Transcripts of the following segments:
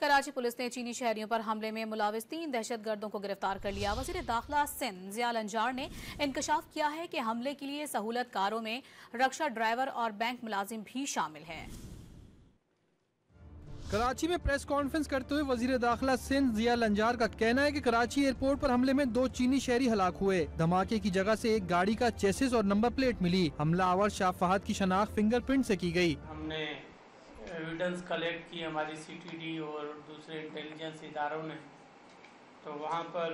Karachi police ने चीनी शहरियों पर हमले में मुलविस 3 दहशतगर्दों को गिरफ्तार कर लिया। वज़ीर दाखिला सिंध ज़िया लंजार ने इंकशाफ किया है कि हमले के लिए सहूलतकारों में रक्षा ड्राइवर और बैंक मुलाजिम भी शामिल हैं। कराची में प्रेस कॉन्फ्रेंस करते हुए वजीर दाखिला सिंध ज़िया लंजार का कहना है कि कराची एयरपोर्ट पर हमले में 2 चीनी शहरी हलाक हुए। धमाके की जगह से एक गाड़ी का चेसिस और नंबर प्लेट मिली। हमलावर शाह फहद की शनाख्त फिंगरप्रिंट से की गई। हमने एविडेंस कलेक्ट की हमारी सीटीडी और दूसरे इंटेलिजेंस इदारों ने, तो वहाँ पर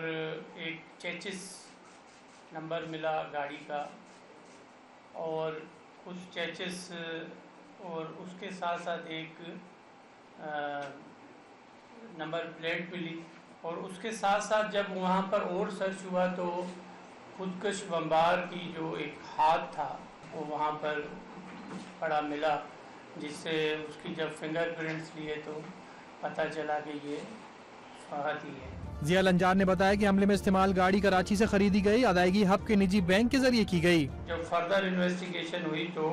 एक चेसिस नंबर मिला गाड़ी का और कुछ चेसिस और उसके साथ साथ एक नंबर प्लेट मिली। और उसके साथ साथ जब वहाँ पर और सर्च हुआ तो खुदकश बम्बार की जो एक हाथ था वो वहाँ पर पड़ा मिला, जिससे उसकी जब फिंगरप्रिंट्स लिए तो पता चला कि ये फहद ही है। ज़िया लंजार ने बताया कि हमले में इस्तेमाल गाड़ी कराची से खरीदी गई, अदायगी हब के निजी बैंक के जरिए की गई। जब फर्दर इन्वेस्टिगेशन हुई तो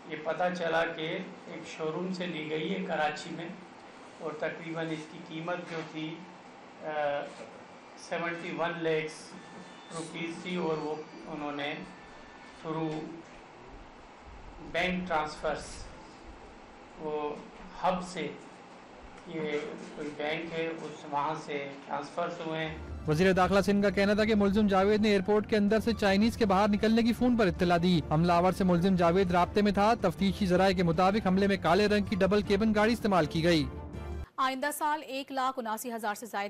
ये पता चला कि एक शोरूम से ली गई है कराची में और तकरीबन इसकी कीमत जो थी 71 लाख रुपीज़ थी और वो उन्होंने थ्रू बैंक ट्रांसफ़र्स वो हब से, ये कोई बैंक है उस वहाँ से ट्रांसफ़र्स हुए हैं। वजीर दाखिला सिंध का कहना था कि मुलजिम जावेद ने एयरपोर्ट के अंदर से चाइनीज के बाहर निकलने की फोन पर इत्तला दी। हमलावर से मुलजिम जावेद राब्ते में था। तफ्तीशी जराये के मुताबिक हमले में काले रंग की डबल केबिन गाड़ी इस्तेमाल की गई। आइंदा साल 1,79,000 से ज्यादा